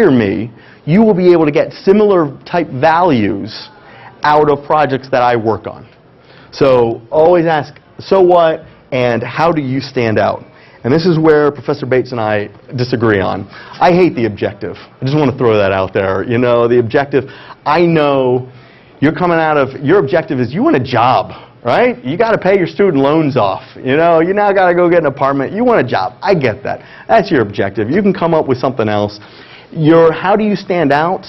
hire me, you will be able to get similar type values out of projects that I work on. So always ask, so what, and how do you stand out? And this is where Professor Bates and I disagree on. I hate the objective. I just want to throw that out there. You know, the objective, I know you're coming out of, your objective is you want a job, right? You got to pay your student loans off. You know, you now got to go get an apartment. You want a job. I get that. That's your objective. You can come up with something else. Your how do you stand out?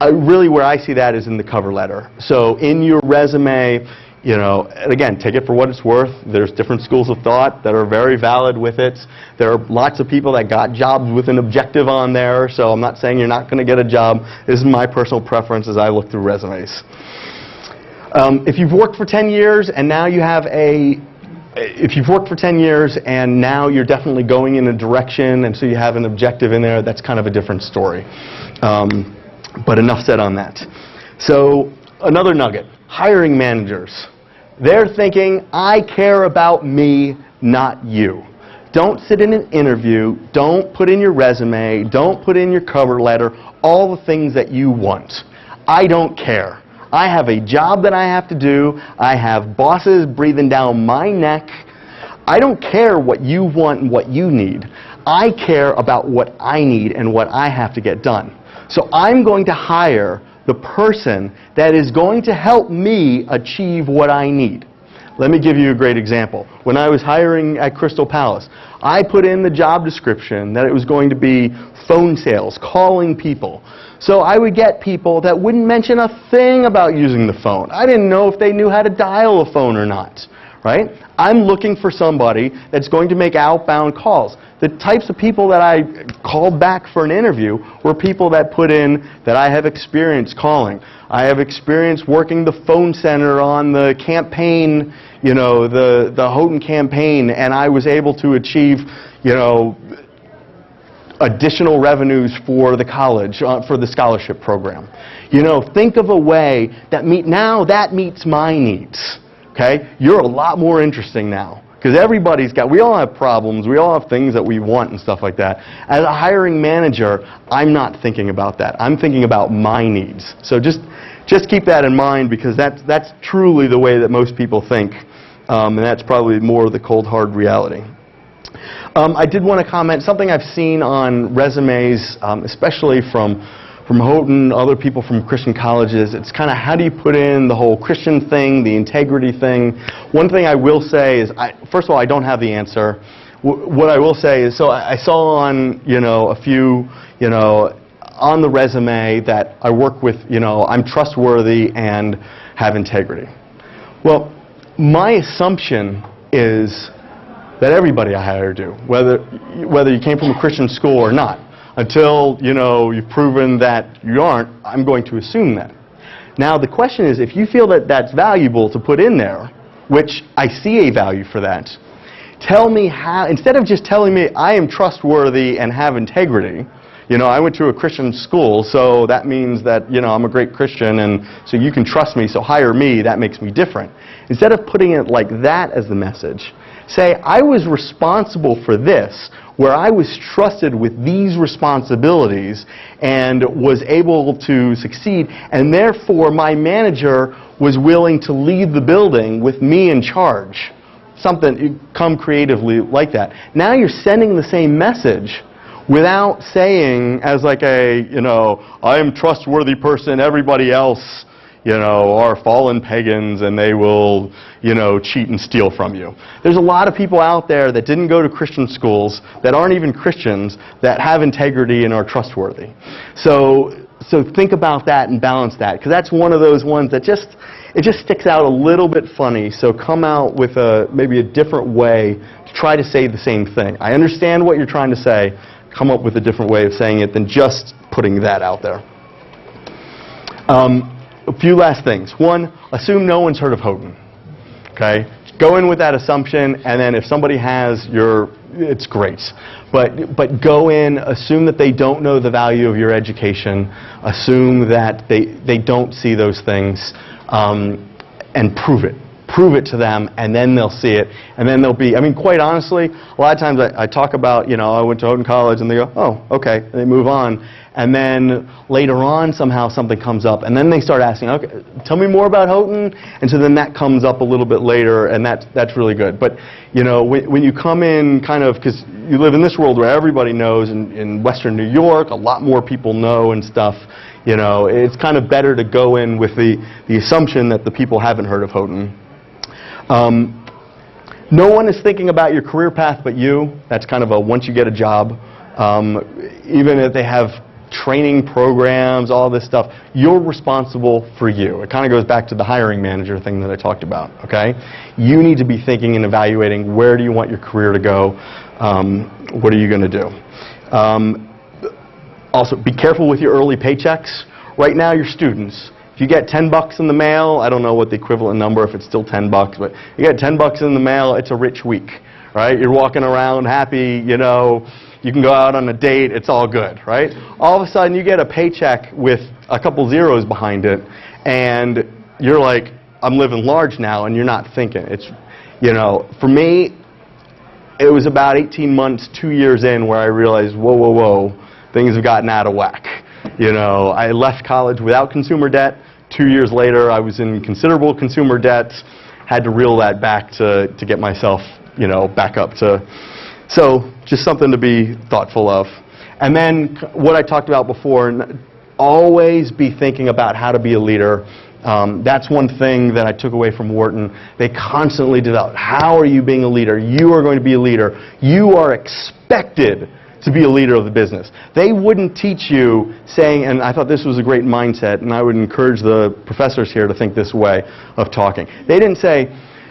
Really where I see that is in the cover letter. So in your resume, you know, and again, take it for what it's worth. There's different schools of thought that are very valid with it. There are lots of people that got jobs with an objective on there, so I'm not saying you're not going to get a job. This is my personal preference as I look through resumes. If you've worked for 10 years and now you have if you've worked for 10 years and now you're definitely going in a direction and so you have an objective in there, that's kind of a different story. But enough said on that. So another nugget, hiring managers. They're thinking, I care about me, not you. Don't sit in an interview, don't put in your resume, don't put in your cover letter, all the things that you want. I don't care. I have a job that I have to do. I have bosses breathing down my neck. I don't care what you want and what you need. I care about what I need and what I have to get done. So I'm going to hire the person that is going to help me achieve what I need. Let me give you a great example. When I was hiring at Crystal Palace, I put in the job description that it was going to be phone sales, calling people. So I would get people that wouldn't mention a thing about using the phone. I didn't know if they knew how to dial a phone or not, right? I'm looking for somebody that's going to make outbound calls. The types of people that I called back for an interview were people that put in that I have experience calling. I have experience working the phone center on the campaign, you know, the Houghton campaign, and I was able to achieve, you know, additional revenues for the college, for the scholarship program. You know, think of a way that meets my needs. Okay? You're a lot more interesting now. Because we all have problems, we all have things that we want and stuff like that. As a hiring manager, I'm not thinking about that. I'm thinking about my needs. So just keep that in mind, because that's truly the way that most people think. And that's probably more of the cold, hard reality. I did want to comment, something I've seen on resumes, especially from Houghton, other people from Christian colleges, it's kind of how do you put in the whole Christian thing, the integrity thing. One thing I will say is, first of all, I don't have the answer. What I will say is, so I saw on, you know, a few, you know, on the resume that I work with, you know, I'm trustworthy and have integrity. Well, my assumption is that everybody I hire do, whether you came from a Christian school or not. Until, you know, you've proven that you aren't, I'm going to assume that. Now the question is, if you feel that that's valuable to put in there, which I see a value for that, tell me how, instead of just telling me I am trustworthy and have integrity, you know, I went to a Christian school, so that means that, you know, I'm a great Christian and so you can trust me, so hire me, that makes me different. Instead of putting it like that as the message, say I was responsible for this, where I was trusted with these responsibilities and was able to succeed, and therefore my manager was willing to leave the building with me in charge. Something, come creatively like that. Now you're sending the same message without saying as like a, you know, I am a trustworthy person, everybody else, you know, are fallen pagans and they will, you know, cheat and steal from you. There's a lot of people out there that didn't go to Christian schools, that aren't even Christians, that have integrity and are trustworthy. So think about that and balance that, because that's one of those ones that it just sticks out a little bit funny. So come out with maybe a different way to try to say the same thing. I understand what you're trying to say. Come up with a different way of saying it than just putting that out there. A few last things. One, assume no one's heard of Houghton. Okay? Go in with that assumption, and then if somebody has, it's great. But go in, assume that they don't know the value of your education, assume that they don't see those things, and prove it. prove it to them, and then they'll see it, and then they'll be, I mean, quite honestly, a lot of times I talk about, I went to Houghton College, and they go, oh, okay, and they move on. And then later on, somehow something comes up, and then they start asking, okay, tell me more about Houghton, and so then that comes up a little bit later, and that's really good. But, when you come in kind of, because you live in this world where everybody knows, in Western New York, a lot more people know and stuff, it's kind of better to go in with the assumption that the people haven't heard of Houghton. No one is thinking about your career path but you. That's kind of a once you get a job. Even if they have training programs, all this stuff, you're responsible for you. It kind of goes back to the hiring manager thing that I talked about, okay? You need to be thinking and evaluating where do you want your career to go, what are you going to do. Also, be careful with your early paychecks. Right now, you're students. If you get $10 in the mail, I don't know what the equivalent number, if it's still $10, but you get $10 in the mail, it's a rich week, right? You're walking around happy, you can go out on a date, it's all good, right? All of a sudden, you get a paycheck with a couple zeros behind it, and you're like, I'm living large now, and you're not thinking. It's, for me, it was about 18 months, 2 years in where I realized, whoa, things have gotten out of whack. I left college without consumer debt. 2 years later, I was in considerable consumer debt, had to reel that back to get myself, back up to. So just something to be thoughtful of. And then what I talked about before, always be thinking about how to be a leader. That's one thing that I took away from Wharton. They constantly develop, how are you being a leader? You are going to be a leader. You are expected to be a leader of the business. They wouldn't teach you saying, and I thought this was a great mindset, and I would encourage the professors here to think this way of talking. They didn't say,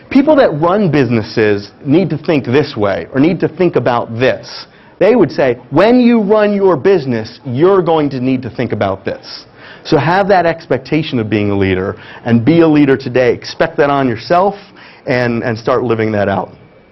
people that run businesses need to think this way or need to think about this. They would say, when you run your business, you're going to need to think about this. So have that expectation of being a leader and be a leader today. Expect that on yourself and start living that out.